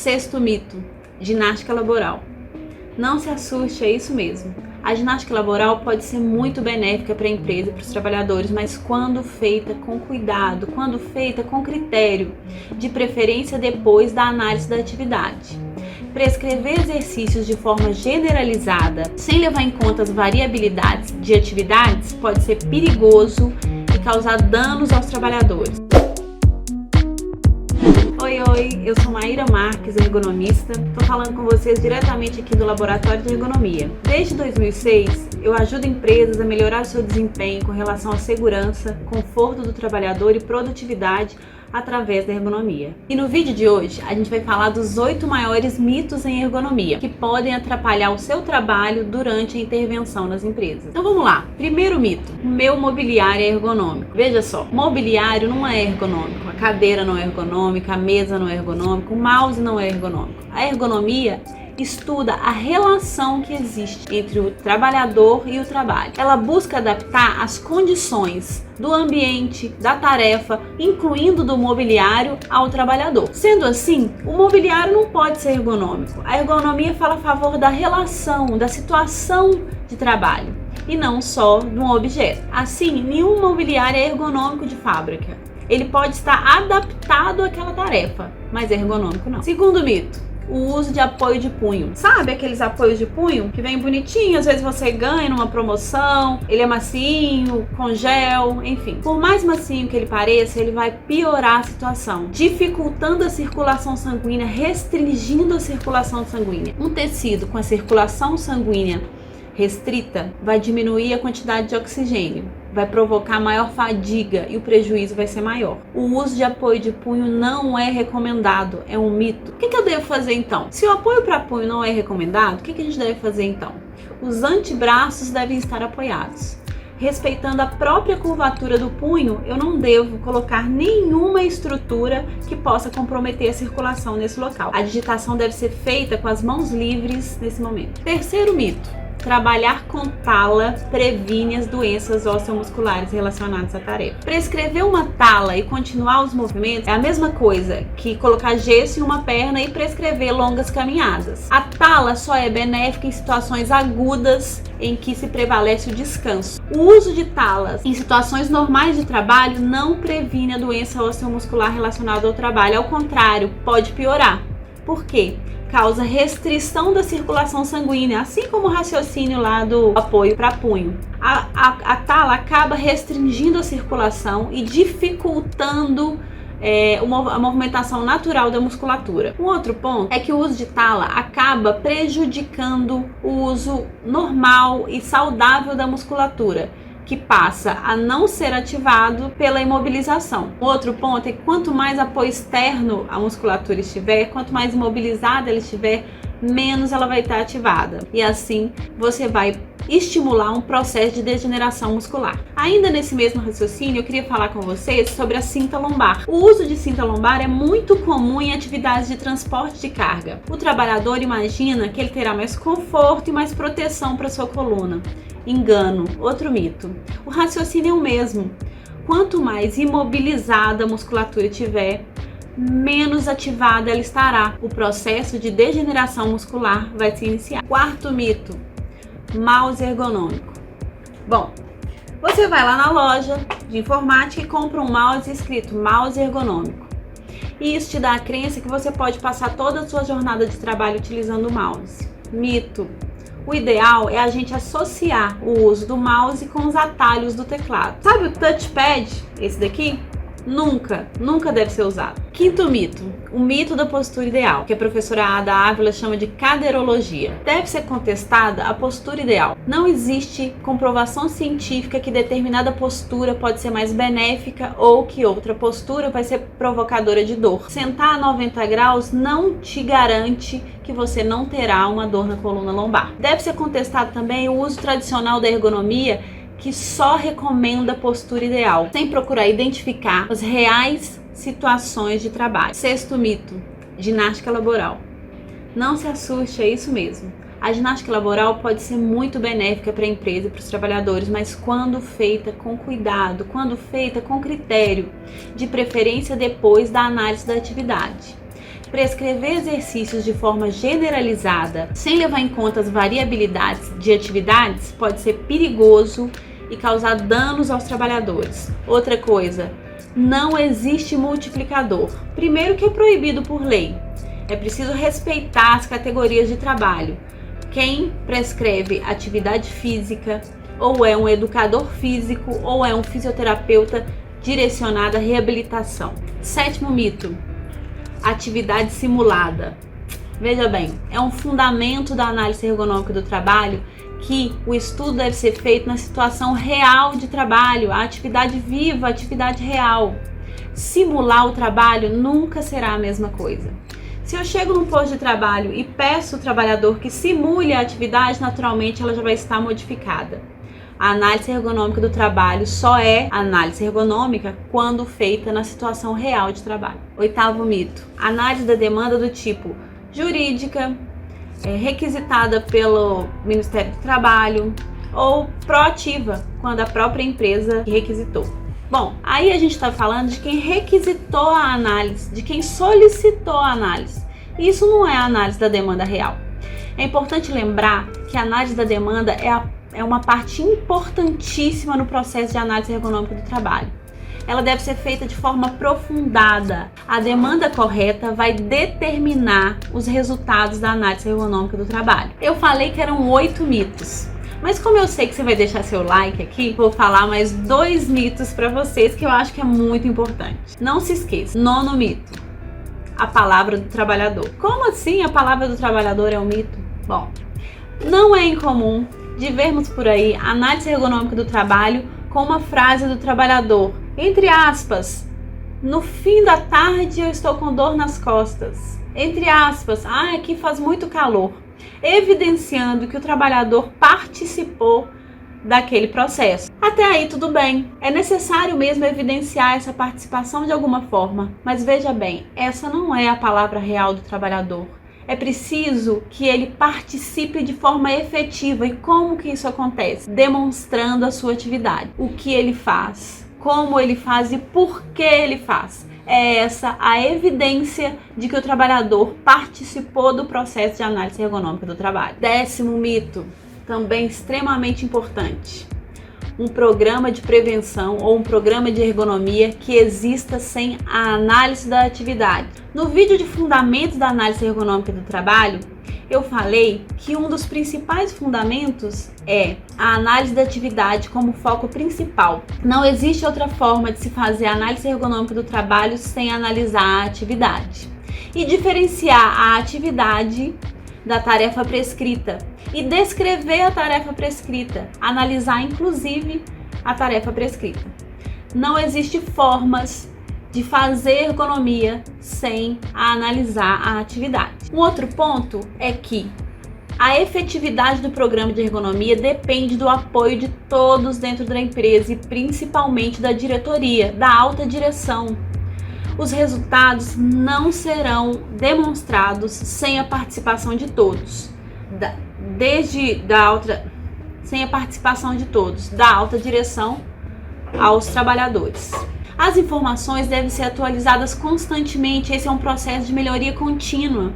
Sexto mito: ginástica laboral. Não se assuste, é isso mesmo. A ginástica laboral pode ser muito benéfica para a empresa e para os trabalhadores, mas quando feita com cuidado, quando feita com critério, de preferência depois da análise da atividade. Prescrever exercícios de forma generalizada, sem levar em conta as variabilidades de atividades, pode ser perigoso e causar danos aos trabalhadores. Oi, eu sou Maíra Marques, ergonomista. Estou falando com vocês diretamente aqui do Laboratório de Ergonomia. Desde 2006, eu ajudo empresas a melhorar o seu desempenho com relação à segurança, conforto do trabalhador e produtividade através da ergonomia. E no vídeo de hoje, a gente vai falar dos 8 maiores mitos em ergonomia que podem atrapalhar o seu trabalho durante a intervenção nas empresas. Então vamos lá. Primeiro mito: o meu mobiliário é ergonômico. Veja só, mobiliário não é ergonômico. A cadeira não é ergonômica, a mesa não é ergonômica, o mouse não é ergonômico. A ergonomia estuda a relação que existe entre o trabalhador e o trabalho. Ela busca adaptar as condições do ambiente, da tarefa, incluindo do mobiliário, ao trabalhador. Sendo assim, o mobiliário não pode ser ergonômico. A ergonomia fala a favor da relação, da situação de trabalho, e não só de um objeto. Assim, nenhum mobiliário é ergonômico de fábrica. Ele pode estar adaptado àquela tarefa, mas ergonômico não. Segundo mito: o uso de apoio de punho. Sabe aqueles apoios de punho que vem bonitinho, às vezes você ganha numa promoção, ele é macinho, com gel, enfim. Por mais macinho que ele pareça, ele vai piorar a situação, dificultando a circulação sanguínea, restringindo a circulação sanguínea. Um tecido com a circulação sanguínea restrita vai diminuir a quantidade de oxigênio, vai provocar maior fadiga e o prejuízo vai ser maior. O uso de apoio de punho não é recomendado, é um mito. O que eu devo fazer então? Se o apoio para punho não é recomendado, o que a gente deve fazer então? Os antebraços devem estar apoiados. Respeitando a própria curvatura do punho, eu não devo colocar nenhuma estrutura que possa comprometer a circulação nesse local. A digitação deve ser feita com as mãos livres nesse momento. Terceiro mito: trabalhar com tala previne as doenças osteomusculares relacionadas à tarefa. Prescrever uma tala e continuar os movimentos é a mesma coisa que colocar gesso em uma perna e prescrever longas caminhadas. A tala só é benéfica em situações agudas em que se prevalece o descanso. O uso de talas em situações normais de trabalho não previne a doença osteomuscular relacionada ao trabalho, ao contrário, pode piorar. Por quê? Causa restrição da circulação sanguínea, assim como o raciocínio lá do apoio para punho. A tala acaba restringindo a circulação e dificultando a movimentação natural da musculatura. Um outro ponto é que o uso de tala acaba prejudicando o uso normal e saudável da musculatura, que passa a não ser ativado pela imobilização. Outro ponto é que quanto mais apoio externo a musculatura estiver, quanto mais imobilizada ela estiver, menos ela vai estar ativada. E assim você vai estimular um processo de degeneração muscular. Ainda nesse mesmo raciocínio, eu queria falar com vocês sobre a cinta lombar. O uso de cinta lombar é muito comum em atividades de transporte de carga. O trabalhador imagina que ele terá mais conforto e mais proteção para sua coluna. Engano, outro mito. O raciocínio é o mesmo. Quanto mais imobilizada a musculatura estiver, menos ativada ela estará. O processo de degeneração muscular vai se iniciar. Quarto mito: mouse ergonômico. Bom, você vai lá na loja de informática e compra um mouse escrito mouse ergonômico. E isso te dá a crença que você pode passar toda a sua jornada de trabalho utilizando o mouse. Mito. O ideal é a gente associar o uso do mouse com os atalhos do teclado. Sabe o touchpad? Esse daqui? Nunca deve ser usado. Quinto mito: o mito da postura ideal, que a professora Ada Ávila chama de cadeirologia. Deve ser contestada a postura ideal. Não existe comprovação científica que determinada postura pode ser mais benéfica ou que outra postura vai ser provocadora de dor. Sentar a 90 graus não te garante que você não terá uma dor na coluna lombar. Deve ser contestado também o uso tradicional da ergonomia, que só recomenda a postura ideal, sem procurar identificar as reais situações de trabalho. Sexto mito: ginástica laboral. Não se assuste, é isso mesmo. A ginástica laboral pode ser muito benéfica para a empresa e para os trabalhadores, mas quando feita com cuidado, quando feita com critério, de preferência depois da análise da atividade. Prescrever exercícios de forma generalizada, sem levar em conta as variabilidades de atividades, pode ser perigoso e causar danos aos trabalhadores. Outra coisa, não existe multiplicador. Primeiro que é proibido por lei. É preciso respeitar as categorias de trabalho. Quem prescreve atividade física, ou é um educador físico, ou é um fisioterapeuta direcionado à reabilitação. 7º mito, atividade simulada. Veja bem, é um fundamento da análise ergonômica do trabalho que o estudo deve ser feito na situação real de trabalho, a atividade viva, a atividade real. Simular o trabalho nunca será a mesma coisa. Se eu chego num posto de trabalho e peço ao trabalhador que simule a atividade, naturalmente ela já vai estar modificada. A análise ergonômica do trabalho só é análise ergonômica quando feita na situação real de trabalho. 8º mito, análise da demanda do tipo jurídica, requisitada pelo Ministério do Trabalho, ou proativa, quando a própria empresa requisitou. Bom, aí a gente está falando de quem requisitou a análise, de quem solicitou a análise. Isso não é a análise da demanda real. É importante lembrar que a análise da demanda é uma parte importantíssima no processo de análise ergonômica do trabalho. Ela deve ser feita de forma aprofundada. A demanda correta vai determinar os resultados da análise ergonômica do trabalho. Eu falei que eram 8 mitos. Mas como eu sei que você vai deixar seu like aqui, vou falar mais 2 mitos para vocês que eu acho que é muito importante. Não se esqueça, 9º mito, a palavra do trabalhador. Como assim a palavra do trabalhador é um mito? Bom, não é incomum de vermos por aí a análise ergonômica do trabalho com uma frase do trabalhador, entre aspas, no fim da tarde eu estou com dor nas costas, entre aspas, aqui faz muito calor, evidenciando que o trabalhador participou daquele processo. Até aí tudo bem, é necessário mesmo evidenciar essa participação de alguma forma, mas veja bem, essa não é a palavra real do trabalhador. É preciso que ele participe de forma efetiva. E como que isso acontece? Demonstrando a sua atividade, o que ele faz, como ele faz e por que ele faz. É essa a evidência de que o trabalhador participou do processo de análise ergonômica do trabalho. 10º mito, também extremamente importante. Um programa de prevenção ou um programa de ergonomia que exista sem a análise da atividade. No vídeo de fundamentos da análise ergonômica do trabalho, eu falei que um dos principais fundamentos é a análise da atividade como foco principal. Não existe outra forma de se fazer a análise ergonômica do trabalho sem analisar a atividade. E diferenciar a atividade da tarefa prescrita e descrever a tarefa prescrita, analisar inclusive a tarefa prescrita. Não existe formas de fazer ergonomia sem analisar a atividade. Um outro ponto é que a efetividade do programa de ergonomia depende do apoio de todos dentro da empresa e principalmente da diretoria, da alta direção. Os resultados não serão demonstrados sem a participação de todos, sem a participação de todos, da alta direção aos trabalhadores. As informações devem ser atualizadas constantemente, esse é um processo de melhoria contínua.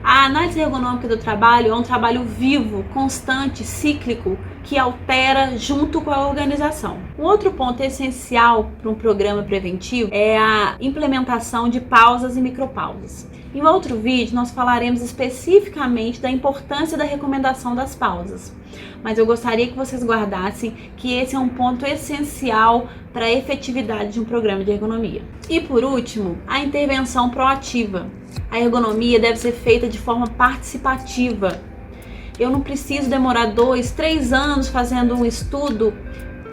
A análise ergonômica do trabalho é um trabalho vivo, constante, cíclico, que altera junto com a organização. Um outro ponto essencial para um programa preventivo é a implementação de pausas e micropausas. Em outro vídeo, nós falaremos especificamente da importância da recomendação das pausas, mas eu gostaria que vocês guardassem que esse é um ponto essencial para a efetividade de um programa de ergonomia. E por último, a intervenção proativa. A ergonomia deve ser feita de forma participativa. Eu não preciso demorar 2, 3 anos fazendo um estudo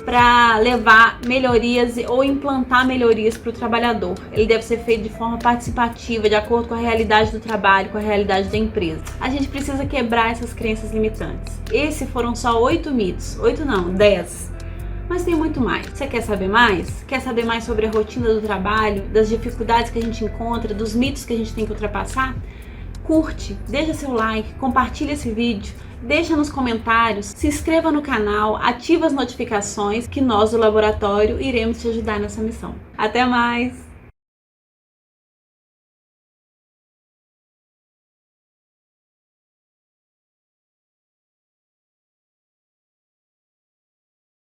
para levar melhorias ou implantar melhorias para o trabalhador. Ele deve ser feito de forma participativa, de acordo com a realidade do trabalho, com a realidade da empresa. A gente precisa quebrar essas crenças limitantes. Esses foram só 8 mitos. 8 não, 10. Mas tem muito mais. Você quer saber mais? Quer saber mais sobre a rotina do trabalho, das dificuldades que a gente encontra, dos mitos que a gente tem que ultrapassar? Curte, deixa seu like, compartilha esse vídeo, deixa nos comentários, se inscreva no canal, ativa as notificações que nós do laboratório iremos te ajudar nessa missão. Até mais!